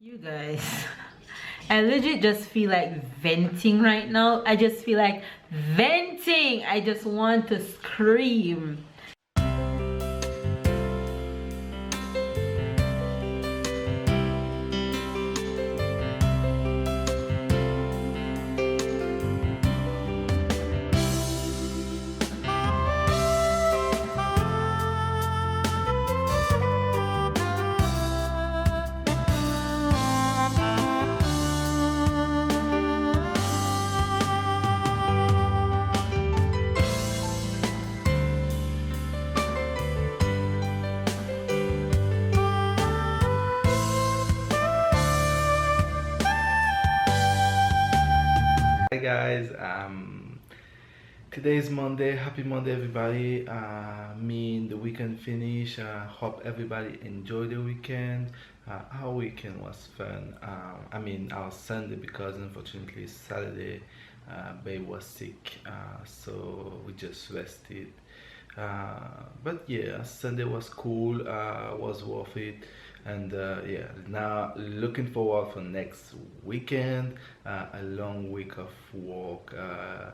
You guys, I legit just feel like venting right now. I just feel like venting. I just want to scream. Hi guys, today is Monday. Happy Monday, everybody. Me the weekend finish. Hope everybody enjoyed the weekend. Our weekend was fun. Our Sunday, because unfortunately Saturday, babe was sick, so we just rested. But yeah, Sunday was cool. Was worth it. And yeah, now looking forward for next weekend. A long week of work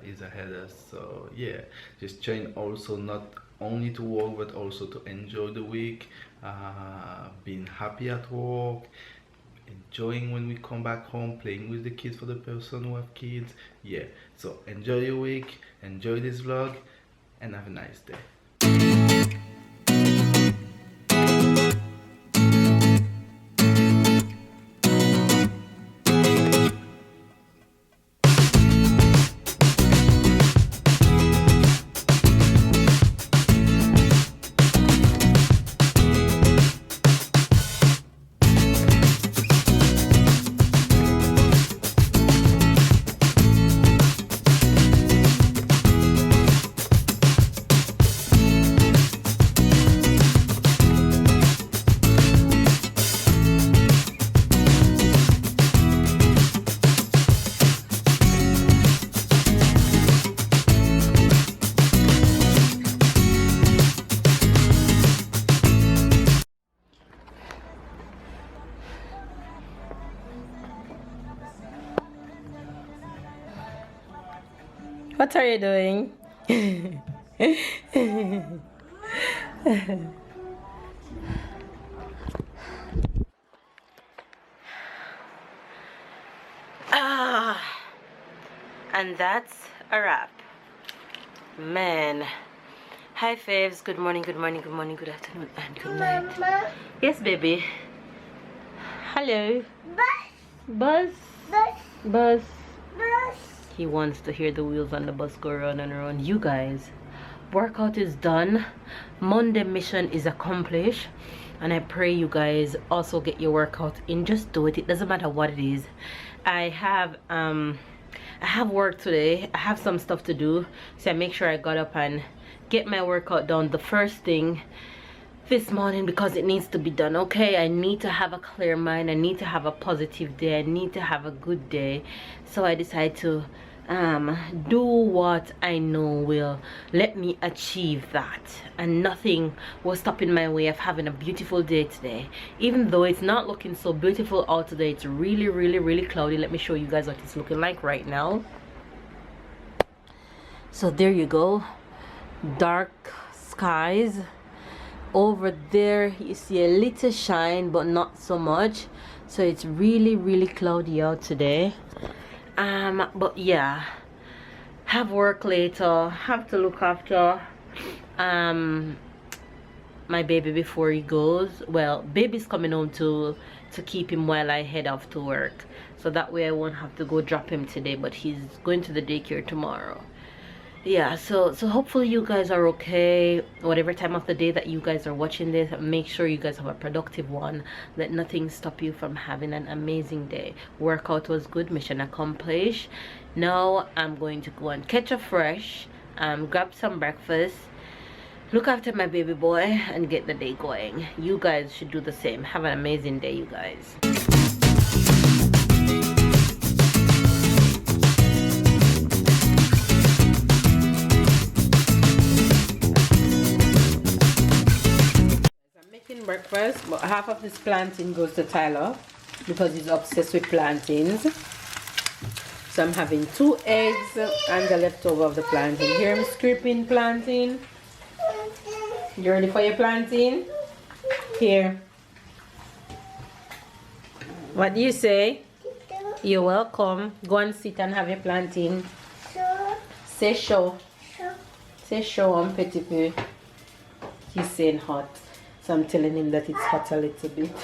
is ahead of us, so yeah, just trying also not only to work but also to enjoy the week, being happy at work, enjoying when we come back home, playing with the kids for the person who have kids. Yeah, so enjoy your week, enjoy this vlog, and have a nice day. What are you doing? And that's a wrap. Man. Hi faves, good morning, good morning, good morning, good afternoon, and good night. Mama. Yes, baby. Hello. Bus. Buzz. Bus. Buzz. Bus. He wants to hear the wheels on the bus go round and around. You guys, workout is done. Monday mission is accomplished. And I pray you guys also get your workout in. Just do it. It doesn't matter what it is. I have work today. I have some stuff to do. So I make sure I got up and get my workout done the first thing this morning, because it needs to be done. Okay, I need to have a clear mind. I need to have a positive day. I need to have a good day. So I decided to do what I know will let me achieve that, and nothing will stop in my way of having a beautiful day today. Even though it's not looking so beautiful out today, it's really cloudy. Let me show you guys what it's looking like right now. So there you go, dark skies. Over there you see a little shine, but not so much. So it's really cloudy out today. But yeah, have work later, have to look after my baby before he goes. Well, baby's coming home to keep him while I head off to work, so that way I won't have to go drop him today, but he's going to the daycare tomorrow. Yeah, so hopefully you guys are okay whatever time of the day that you guys are watching this. Make sure you guys have a productive one. Let nothing stop you from having an amazing day. Workout was good, mission accomplished. Now I'm going to go and catch a fresh, grab some breakfast, look after my baby boy, and get the day going. You guys should do the same. Have an amazing day, you guys. Breakfast, but half of this planting goes to Tyler. because he's obsessed with plantains. So I'm having 2 eggs and the leftover of the plantain. Here I'm scraping plantain. You ready for your plantain? Here. What do you say? You're welcome. Go and sit and have your plantain. Say show. Say show on petit peu. He's saying hot. So I'm telling him that it's hot a little bit.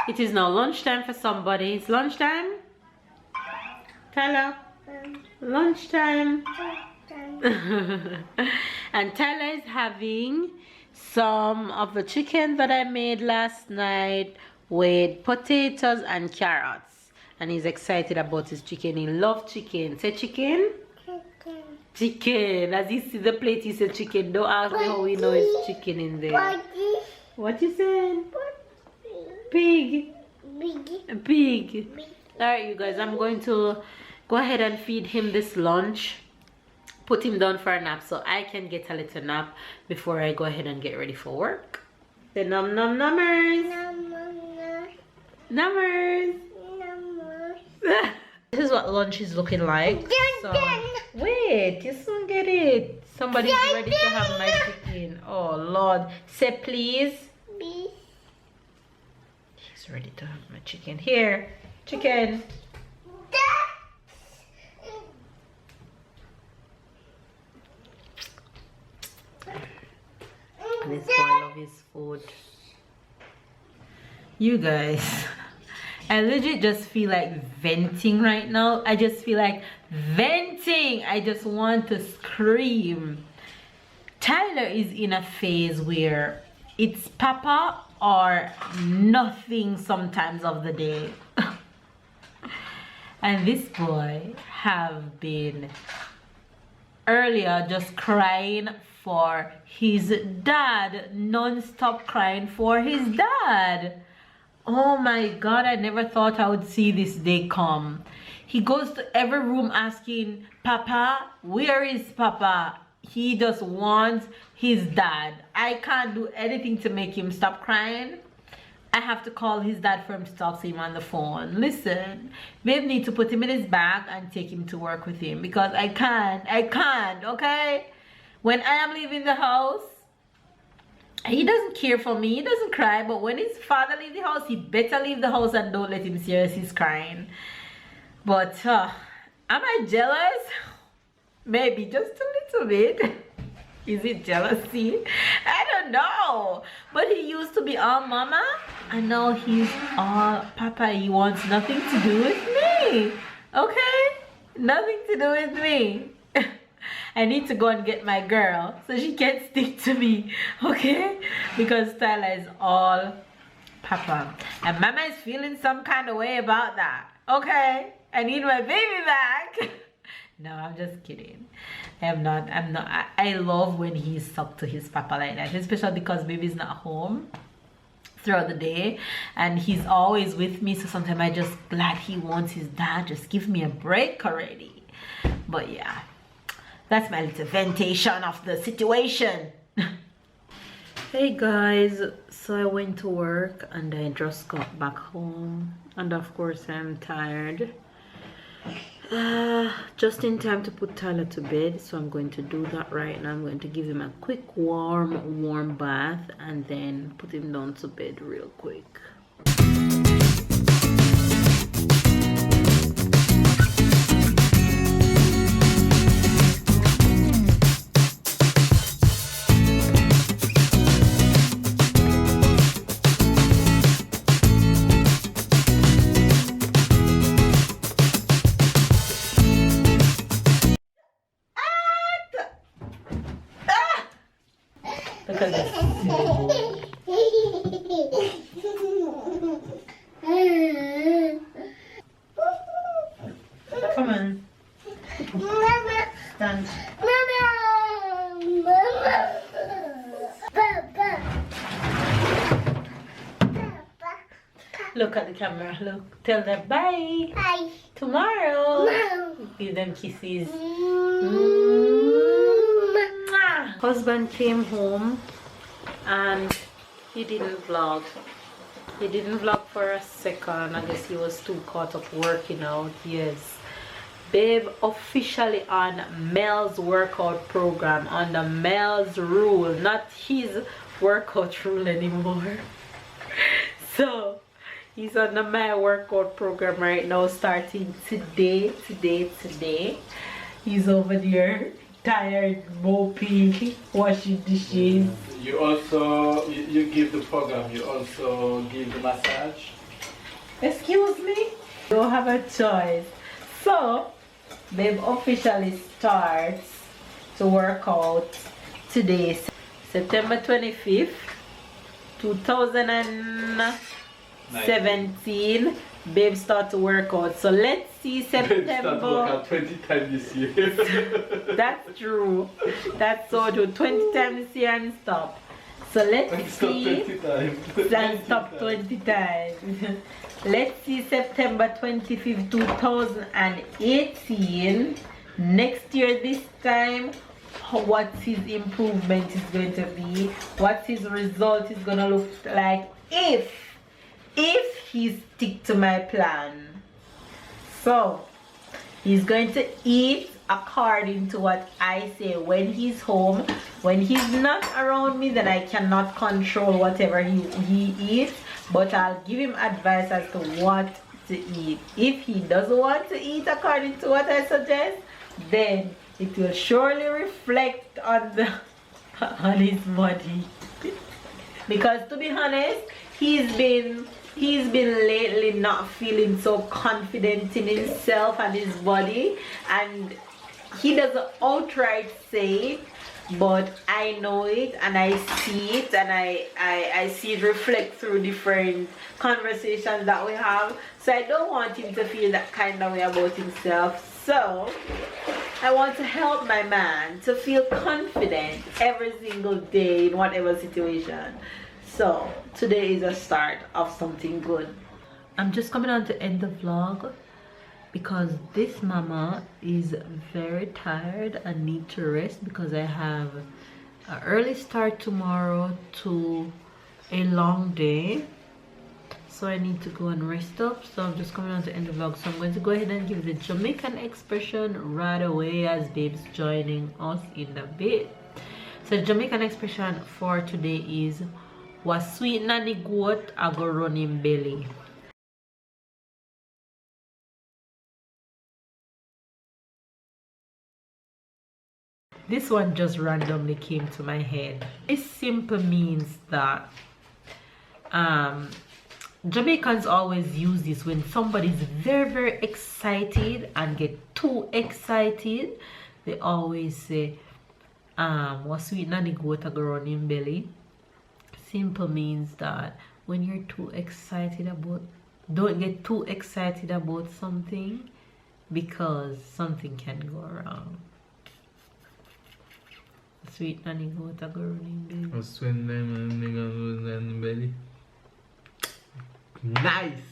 It is now lunchtime for somebody. It's lunchtime? Tyler? Lunchtime. And Tyler is having some of the chicken that I made last night with potatoes and carrots. And he's excited about his chicken. He loves chicken. Say chicken? Chicken. As you see the plate, he said chicken. Don't ask me how we know it's chicken in there. What you saying? Pig. Pig. Alright, you guys, I'm going to go ahead and feed him this lunch. Put him down for a nap so I can get a little nap before I go ahead and get ready for work. The num num numbers. Numbers. This is what lunch is looking like. So, wait, you soon get it. Somebody's ready to have my chicken. Oh Lord. Say please. He's ready to have my chicken. Here, chicken. And this boy loves his food. You guys, I legit just feel like venting right now. I just feel like venting. I just want to scream. Tyler is in a phase where it's Papa or nothing sometimes of the day. And this boy have been earlier just crying for his dad, non-stop crying for his dad. Oh my God, I never thought I would see this day come. He goes to every room asking, Papa, where is Papa? He just wants his dad. I can't do anything to make him stop crying. I have to call his dad for him to talk to him on the phone. Listen, babe need to put him in his bag and take him to work with him because I can't, okay? When I am leaving the house, he doesn't care for me, he doesn't cry, but when his father leaves the house, he better leave the house and don't let him see us he's crying. But am I jealous? Maybe just a little bit. Is it jealousy? I don't know. But he used to be all mama and now he's all papa. He wants nothing to do with me. Okay? Nothing to do with me. I need to go and get my girl so she can stick to me, okay? Because Tyler is all papa. And mama is feeling some kind of way about that, okay? I need my baby back. No, I'm just kidding. I'm not. I love when he's stuck to his papa like that, especially because baby's not home throughout the day and he's always with me, so sometimes I just glad he wants his dad. Just give me a break already. But yeah, that's my little ventation of the situation. Hey guys, so I went to work and I just got back home and of course I'm tired. Just in time to put Tyler to bed, so I'm going to do that right now. I'm going to give him a quick warm bath and then put him down to bed real quick. Look at this. Come on. Stand. Look at the camera. Look. Tell them bye. Bye. Tomorrow. Give them kisses. Husband came home and he didn't vlog. He didn't vlog for a second. I guess he was too caught up working out. Yes. Babe officially on Mel's workout program, on the Mel's rule, not his workout rule anymore. So he's on the my workout program right now, starting today. He's over there tired, mopey, washing dishes. You also you give the program, you also give the massage. Excuse me? Don't have a choice. So babe officially starts to work out today, September 25th, 2017. Babe start to work out. So let's see September. Babe start to work out 20 times this year. That's true. That's so true. 20 times this year and stop. So let's see. And stop 20 times. Let's see September 25th, 2018. Next year this time, what his improvement is going to be, what his result is going to look like if he stick to my plan. So he's going to eat according to what I say. When he's home, when he's not around me, then I cannot control whatever he eats, but I'll give him advice as to what to eat. If he doesn't want to eat according to what I suggest, then it will surely reflect on the on his body. Because to be honest, he's been lately not feeling so confident in himself and his body, and he doesn't outright say it, but I know it and I see it, and I see it reflect through different conversations that we have. So I don't want him to feel that kind of way about himself. So I want to help my man to feel confident every single day in whatever situation. So today is a start of something good. I'm just coming on to end the vlog because this mama is very tired and need to rest, because I have an early start tomorrow to a long day. So I need to go and rest up. So I'm just coming on to end the vlog. So I'm going to go ahead and give the Jamaican expression right away as babe's joining us in the bit. So the Jamaican expression for today is, "Was sweet nanny goat a go run in belly." This one just randomly came to my head. This simply means that Jamaicans always use this when somebody's very excited and get too excited. They always say, "Was sweet nanny goat a go run in belly." Simple means that when you're too excited about, don't get too excited about something, because something can go wrong. Sweet nanny goat a go run in belly. A sweet nanny goat in belly. Nice.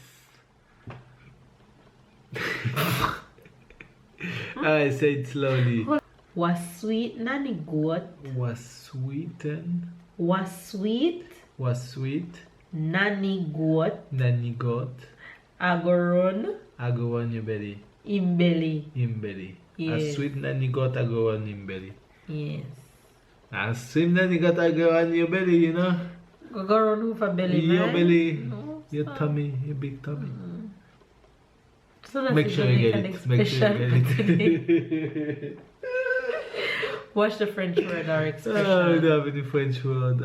I say it slowly. Was sweet nanny goat. Was sweeten. Was sweet. Was sweet. Nanny goat. Nanny goat. A go run. I go on your belly. In belly. In belly. Yes. A sweet nanny goat I go on in belly. Yes. A sweet nanny goat I go on your belly, you know. Go run with a belly, man. Your belly. No, your stop. tummy. Your big tummy. So that's Make the sure you get Jamaican it. Make sure you expression get it. What's the French word or expression? I don't have any French word.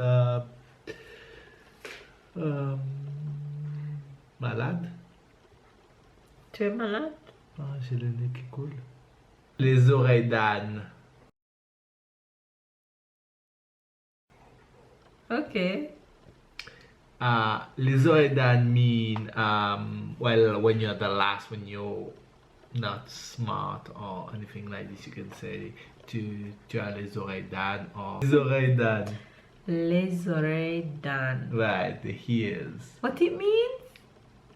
Malade. Tu es malade? Ah, j'ai le nez qui coule. Les oreilles d'âne. Okay. Les oreilles d'âne mean, well, when you're the last, when you're not smart or anything like this, you can say tu as les oreilles d'âne or les oreilles d'âne. Les oreilles d'âne. Right, the ears. What it means?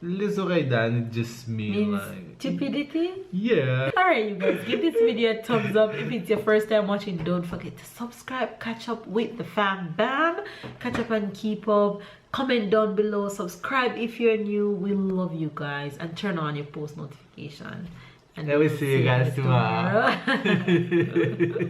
Les oreilles done, it just means like stupidity. yeah. Alright, you guys, give this video a thumbs up. If it's your first time watching, don't forget to subscribe, catch up with the fam bam, catch up and keep up. Comment down below, subscribe if you're new. We love you guys, and turn on your post notification. And I will see you guys tomorrow.